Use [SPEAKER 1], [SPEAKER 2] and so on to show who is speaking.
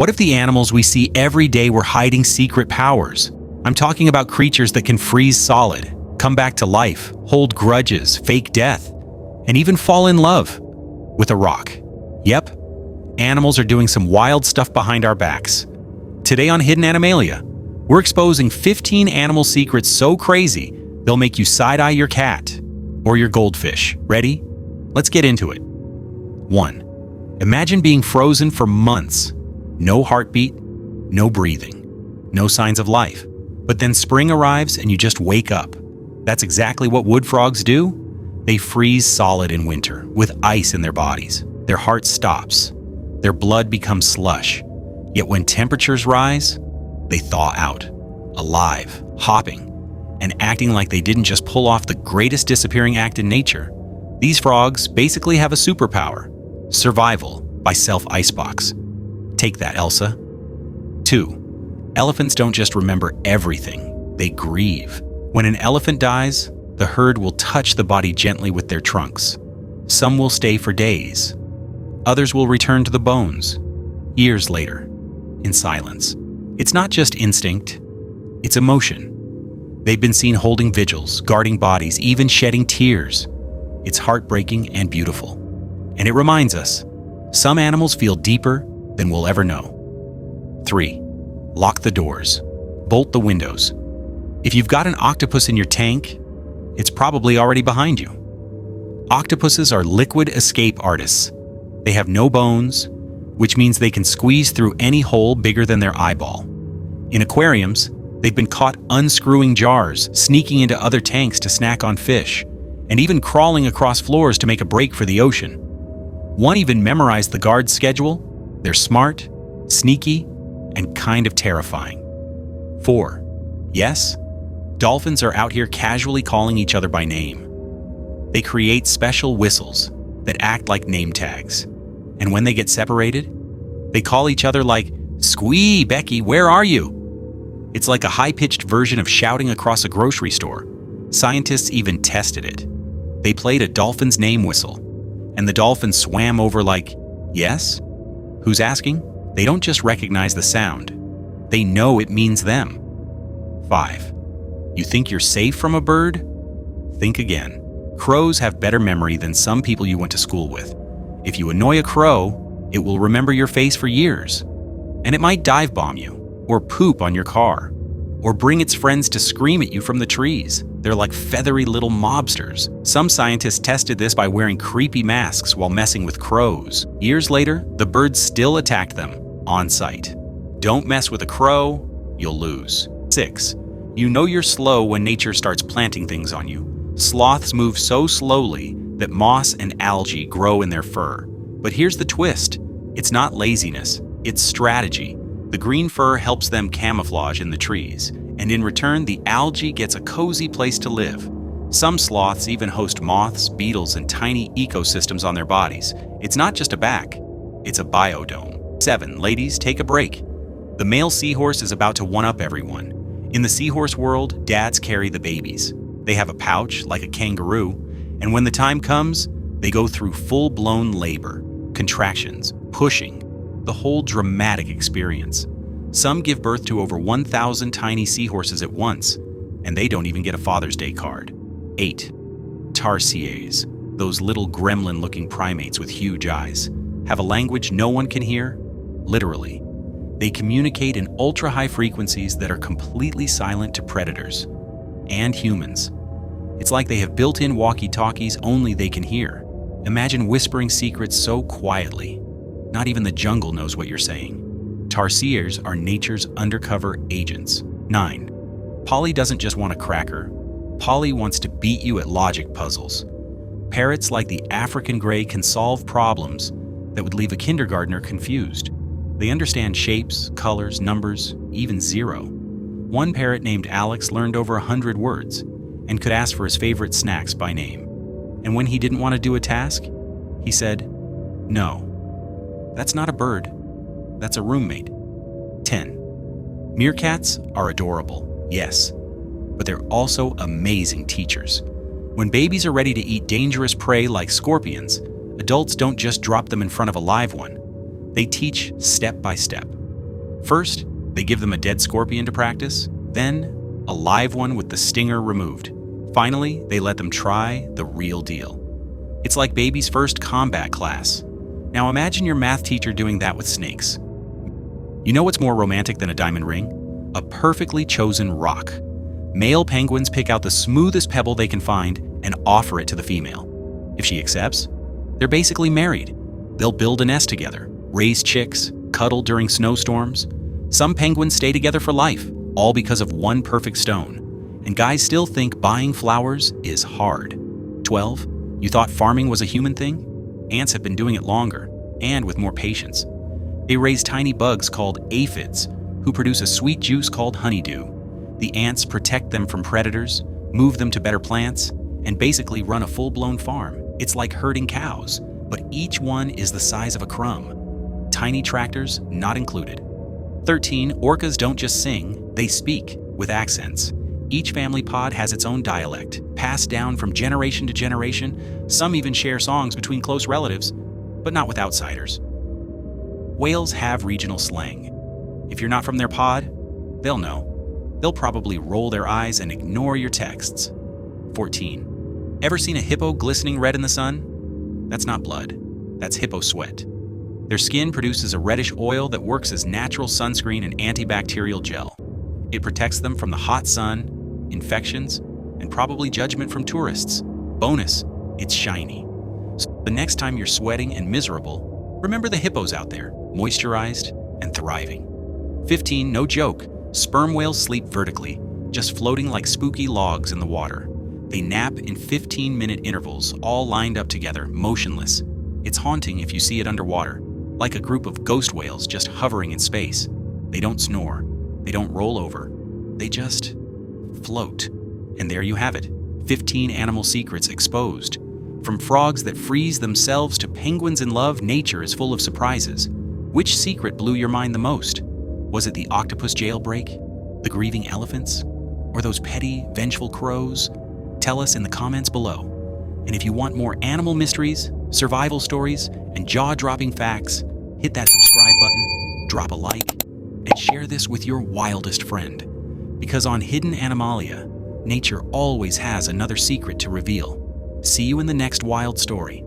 [SPEAKER 1] What if the animals we see every day were hiding secret powers? I'm talking about creatures that can freeze solid, come back to life, hold grudges, fake death, and even fall in love with a rock. Yep, animals are doing some wild stuff behind our backs. Today on Hidden Animalia, we're exposing 15 animal secrets so crazy they'll make you side-eye your cat or your goldfish. Ready? Let's get into it. 1. Imagine being frozen for months. No heartbeat, no breathing, no signs of life. But then spring arrives and you just wake up. That's exactly what wood frogs do. They freeze solid in winter, with ice in their bodies. Their heart stops. Their blood becomes slush. Yet when temperatures rise, they thaw out, alive, hopping, and acting like they didn't just pull off the greatest disappearing act in nature. These frogs basically have a superpower: survival by self-icebox. Take that, Elsa. 2. Elephants don't just remember everything, they grieve. When an elephant dies, the herd will touch the body gently with their trunks. Some will stay for days. Others will return to the bones, years later, in silence. It's not just instinct, it's emotion. They've been seen holding vigils, guarding bodies, even shedding tears. It's heartbreaking and beautiful. And it reminds us, some animals feel deeper than we'll ever know. 3. Lock the doors. Bolt the windows. If you've got an octopus in your tank, it's probably already behind you. Octopuses are liquid escape artists. They have no bones, which means they can squeeze through any hole bigger than their eyeball. In aquariums, they've been caught unscrewing jars, sneaking into other tanks to snack on fish, and even crawling across floors to make a break for the ocean. One even memorized the guard's schedule. They're smart, sneaky, and kind of terrifying. 4. Yes, dolphins are out here casually calling each other by name. They create special whistles that act like name tags. And when they get separated, they call each other like, "Squee, Becky, where are you?" It's like a high-pitched version of shouting across a grocery store. Scientists even tested it. They played a dolphin's name whistle, and the dolphin swam over like, "Yes? Who's asking?" They don't just recognize the sound. They know it means them. 5. You think you're safe from a bird? Think again. Crows have better memory than some people you went to school with. If you annoy a crow, it will remember your face for years. And it might dive bomb you, or poop on your car, or bring its friends to scream at you from the trees. They're like feathery little mobsters. Some scientists tested this by wearing creepy masks while messing with crows. Years later, the birds still attacked them, on sight. Don't mess with a crow, you'll lose. 6. You know you're slow when nature starts planting things on you. Sloths move so slowly that moss and algae grow in their fur. But here's the twist. It's not laziness, it's strategy. The green fur helps them camouflage in the trees, and in return, the algae gets a cozy place to live. Some sloths even host moths, beetles, and tiny ecosystems on their bodies. It's not just a back, it's a biodome. 7. Ladies, take a break. The male seahorse is about to one-up everyone. In the seahorse world, dads carry the babies. They have a pouch, like a kangaroo, and when the time comes, they go through full-blown labor, contractions, pushing, the whole dramatic experience. Some give birth to over 1,000 tiny seahorses at once, and they don't even get a Father's Day card. 8. Tarsiers, those little gremlin-looking primates with huge eyes, have a language no one can hear, literally. They communicate in ultra-high frequencies that are completely silent to predators and humans. It's like they have built-in walkie-talkies only they can hear. Imagine whispering secrets so quietly. Not even the jungle knows what you're saying. Tarsiers are nature's undercover agents. 9. Polly doesn't just want a cracker. Polly wants to beat you at logic puzzles. Parrots like the African gray can solve problems that would leave a kindergartner confused. They understand shapes, colors, numbers, even zero. One parrot named Alex learned over 100 words and could ask for his favorite snacks by name. And when he didn't want to do a task, he said, "No, that's not a bird. That's a roommate." 10. Meerkats are adorable, yes, but they're also amazing teachers. When babies are ready to eat dangerous prey like scorpions, adults don't just drop them in front of a live one. They teach step by step. First, they give them a dead scorpion to practice, then a live one with the stinger removed. Finally, they let them try the real deal. It's like baby's first combat class. Now imagine your math teacher doing that with snakes. You know what's more romantic than a diamond ring? A perfectly chosen rock. Male penguins pick out the smoothest pebble they can find and offer it to the female. If she accepts, they're basically married. They'll build a nest together, raise chicks, cuddle during snowstorms. Some penguins stay together for life, all because of one perfect stone. And guys still think buying flowers is hard. 12. You thought farming was a human thing? Ants have been doing it longer, and with more patience. They raise tiny bugs called aphids, who produce a sweet juice called honeydew. The ants protect them from predators, move them to better plants, and basically run a full-blown farm. It's like herding cows, but each one is the size of a crumb. Tiny tractors not included. 13. Orcas don't just sing, they speak, with accents. Each family pod has its own dialect, passed down from generation to generation. Some even share songs between close relatives, but not with outsiders. Whales have regional slang. If you're not from their pod, they'll know. They'll probably roll their eyes and ignore your texts. 14. Ever seen a hippo glistening red in the sun? That's not blood. That's hippo sweat. Their skin produces a reddish oil that works as natural sunscreen and antibacterial gel. It protects them from the hot sun, infections, and probably judgment from tourists. Bonus, it's shiny. So the next time you're sweating and miserable, remember the hippos out there, moisturized and thriving. 15. No joke. Sperm whales sleep vertically, just floating like spooky logs in the water. They nap in 15-minute intervals, all lined up together, motionless. It's haunting if you see it underwater, like a group of ghost whales just hovering in space. They don't snore. They don't roll over. They just float. And there you have it. 15 animal secrets exposed. From frogs that freeze themselves to penguins in love, nature is full of surprises. Which secret blew your mind the most? Was it the octopus jailbreak? The grieving elephants? Or those petty, vengeful crows? Tell us in the comments below. And if you want more animal mysteries, survival stories, and jaw-dropping facts, hit that subscribe button, drop a like, and share this with your wildest friend. Because on Hidden Animalia, nature always has another secret to reveal. See you in the next wild story.